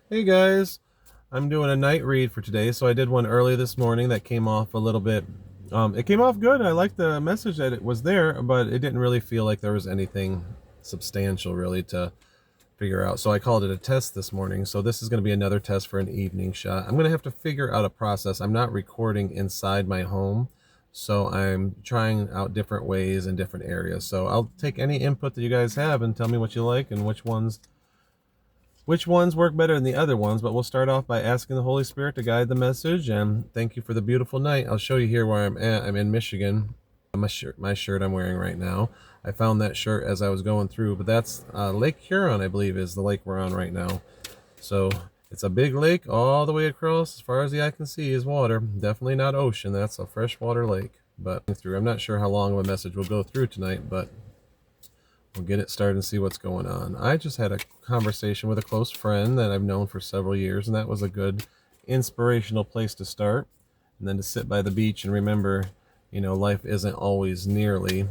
Hey guys, I'm doing a night read for today. So I did one early this morning that came off a little bit. It came off good. I liked the message that it was there, but it didn't really feel like there was anything substantial really to figure out. So I called it a test this morning. So this is going to be another test for an evening shot. I'm going to have to figure out a process. I'm not recording inside my home. So I'm trying out different ways in different areas. So I'll take any input that you guys have and tell me what you like and which ones work better than the other ones, but we'll start off by asking the Holy Spirit to guide the message. And thank you for the beautiful night. I'll show you here where I'm at. I'm in Michigan. My shirt I'm wearing right now. I found that shirt as I was going through, but that's Lake Huron, I believe, is the lake we're on right now. So it's a big lake all the way across, as far as the eye can see, is water. Definitely not ocean. That's a freshwater lake. But I'm not sure how long of a message we'll go through tonight, but we'll get it started and see what's going on. I just had a conversation with a close friend that I've known for several years, and that was a good inspirational place to start. And then to sit by the beach and remember, life isn't always nearly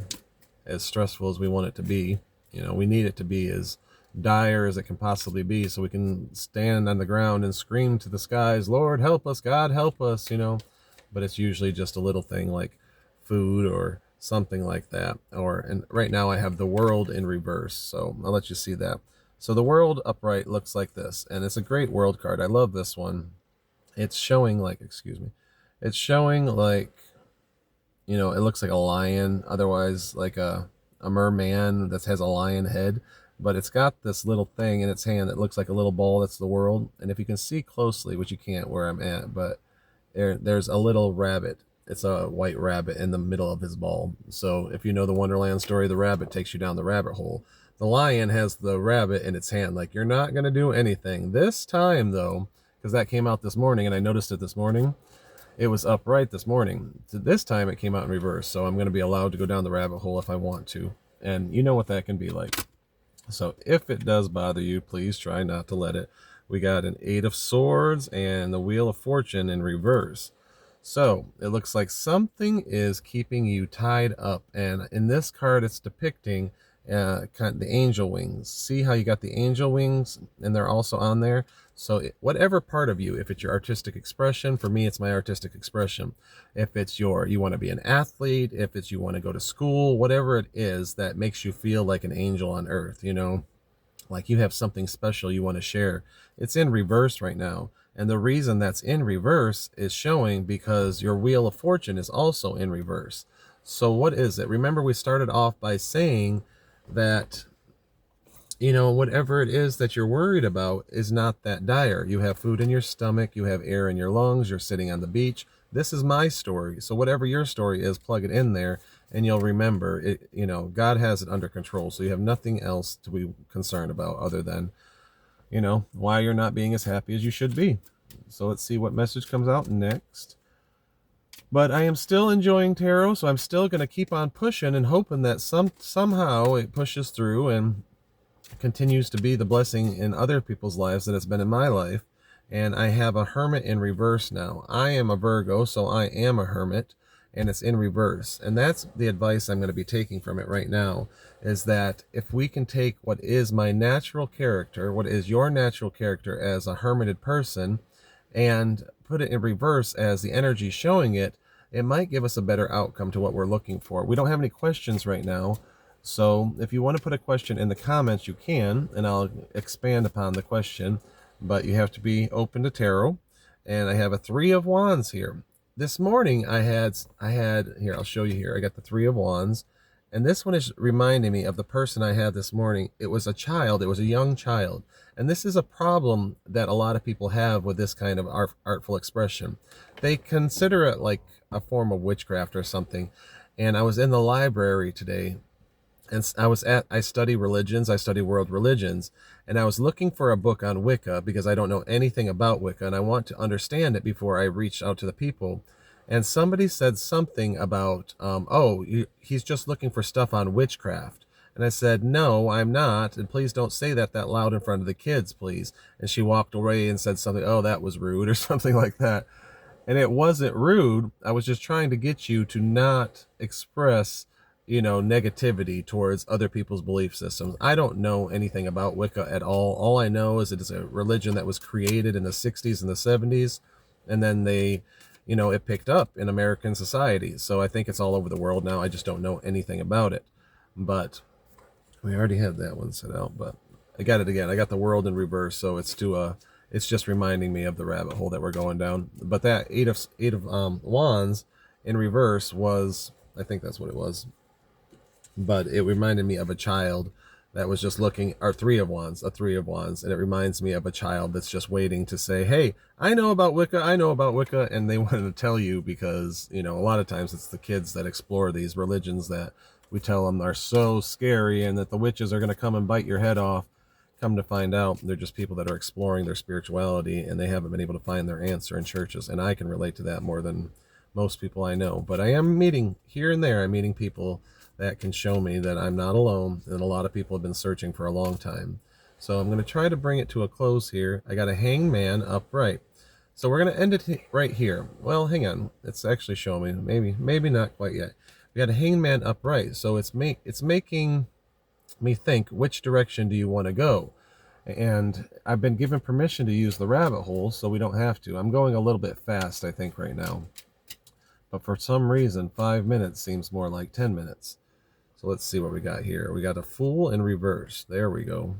as stressful as we want it to be. We need it to be as dire as it can possibly be so we can stand on the ground and scream to the skies, Lord, help us, God, help us. But it's usually just a little thing like food or something like that. And right now I have the world in reverse, so I'll let you see that. So the world upright looks like this, and it's a great world card. I love this one. It's showing like, excuse me, it's showing like, it looks like a lion, otherwise like a merman that has a lion head, but it's got this little thing in its hand that looks like a little ball. That's the world. And if you can see closely, which you can't where I'm at, but there's a little rabbit. It's a white rabbit in the middle of his ball. So if you know the Wonderland story, the rabbit takes you down the rabbit hole. The lion has the rabbit in its hand, like, you're not going to do anything. This time, though, because that came out this morning and I noticed it this morning, it was upright this morning. This time it came out in reverse, so I'm going to be allowed to go down the rabbit hole if I want to. And you know what that can be like. So if it does bother you, please try not to let it. We got an Eight of Swords and the Wheel of Fortune in reverse. So it looks like something is keeping you tied up. And in this card, it's depicting kind of the angel wings. See how you got the angel wings and they're also on there? So whatever part of you, if it's your artistic expression, for me, it's my artistic expression. If it's you want to be an athlete, if it's you want to go to school, whatever it is that makes you feel like an angel on earth, like you have something special you want to share. It's in reverse right now. And the reason that's in reverse is showing because your Wheel of Fortune is also in reverse. So what is it? Remember, we started off by saying that whatever it is that you're worried about is not that dire. You have food in your stomach, you have air in your lungs, you're sitting on the beach. This is my story. So whatever your story is, plug it in there and you'll remember it. God has it under control. So you have nothing else to be concerned about other than, why you're not being as happy as you should be. So let's see what message comes out next. But I am still enjoying tarot, so I'm still going to keep on pushing and hoping that somehow it pushes through and continues to be the blessing in other people's lives that it's been in my life. And I have a hermit in reverse now. I am a Virgo, so I am a hermit, and it's in reverse. And that's the advice I'm going to be taking from it right now, is that if we can take what is my natural character, what is your natural character as a hermited person, and put it in reverse as the energy showing it, it might give us a better outcome to what we're looking for. We don't have any questions right now, so if you want to put a question in the comments, you can, and I'll expand upon the question, but you have to be open to tarot. And I have a Three of Wands here. This morning I had here, I'll show you here. I got the Three of Wands, and this one is reminding me of the person I had this morning. It was a child, it was a young child. And this is a problem that a lot of people have with this kind of artful expression. They consider it like a form of witchcraft or something. And I was in the library today, and I study religions, I study world religions, and I was looking for a book on Wicca because I don't know anything about Wicca and I want to understand it before I reach out to the people. And somebody said something about, he's just looking for stuff on witchcraft. And I said, no, I'm not, and please don't say that loud in front of the kids, please. And she walked away and said something, oh, that was rude, or something like that. And it wasn't rude. I was just trying to get you to not express negativity towards other people's belief systems. I don't know anything about Wicca at all. All I know is it is a religion that was created in the 60s and the 70s, and then it picked up in American society. So I think it's all over the world now. I just don't know anything about it. But we already had that one set out, but I got it again. I got the world in reverse, so it's just reminding me of the rabbit hole that we're going down. But that eight of wands in reverse was, I think that's what it was, but it reminded me of a child that was just looking, or a 3 of wands, and it reminds me of a child that's just waiting to say, hey, I know about Wicca, and they wanted to tell you because, a lot of times it's the kids that explore these religions that we tell them are so scary and that the witches are going to come and bite your head off. Come to find out, they're just people that are exploring their spirituality, and they haven't been able to find their answer in churches, and I can relate to that more than most people I know. But I am meeting, here and there, I'm meeting people that can show me that I'm not alone, and a lot of people have been searching for a long time. So I'm going to try to bring it to a close here. I got a hangman upright. So we're going to end it right here. Well, hang on. It's actually showing me. Maybe not quite yet. We got a hangman upright. So it's making me think, which direction do you want to go? And I've been given permission to use the rabbit hole, so we don't have to. I'm going a little bit fast, I think, right now. But for some reason, 5 minutes seems more like 10 minutes. So let's see what we got here. We got a Fool in reverse. There we go.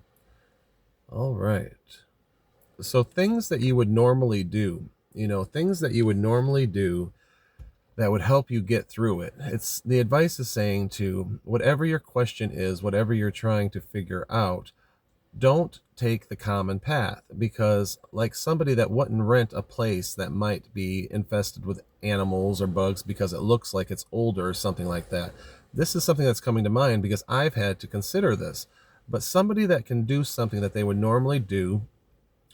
All right. So things that you would normally do, things that you would normally do that would help you get through it. It's the advice is saying to whatever your question is, whatever you're trying to figure out, don't take the common path, because like somebody that wouldn't rent a place that might be infested with animals or bugs because it looks like it's older or something like that. This is something that's coming to mind because I've had to consider this. But somebody that can do something that they would normally do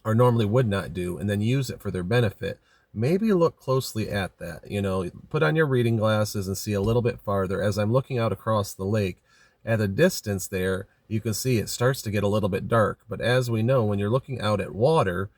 or normally would not do and then use it for their benefit, maybe look closely at that. Put on your reading glasses and see a little bit farther. As I'm looking out across the lake, at a distance there, you can see it starts to get a little bit dark. But as we know, when you're looking out at water,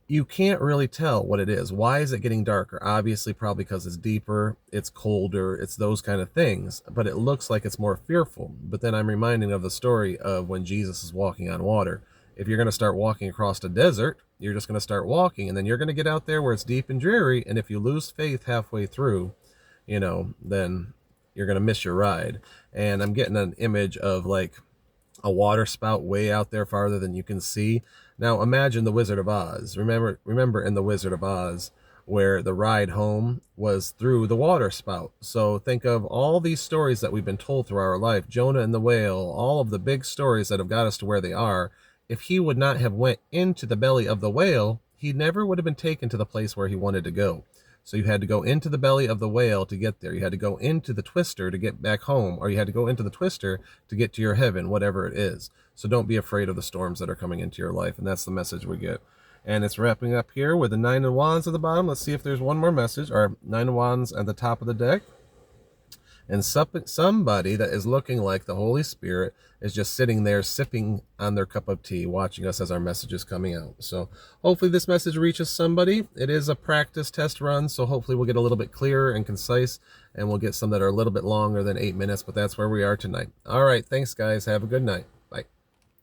you can't really tell what it is. Why is it getting darker? Obviously, probably because it's deeper, it's colder, it's those kind of things. But it looks like it's more fearful. But then I'm reminded of the story of when Jesus is walking on water. If you're going to start walking across a desert, you're just going to start walking, and then you're going to get out there where it's deep and dreary. And if you lose faith halfway through, then you're going to miss your ride. And I'm getting an image of like a water spout way out there farther than you can see. Now imagine the Wizard of Oz. Remember in the Wizard of Oz where the ride home was through the water spout. So think of all these stories that we've been told through our life, Jonah and the whale, all of the big stories that have got us to where they are. If he would not have went into the belly of the whale, he never would have been taken to the place where he wanted to go. So you had to go into the belly of the whale to get there. You had to go into the twister to get back home, or you had to go into the twister to get to your heaven, whatever it is. So don't be afraid of the storms that are coming into your life. And that's the message we get. And it's wrapping up here with the 9 of wands at the bottom. Let's see if there's one more message, or 9 of wands at the top of the deck. And somebody that is looking like the Holy Spirit is just sitting there sipping on their cup of tea, watching us as our message is coming out. So hopefully this message reaches somebody. It is a practice test run, so hopefully we'll get a little bit clearer and concise, and we'll get some that are a little bit longer than 8 minutes, but that's where we are tonight. All right, thanks guys. Have a good night.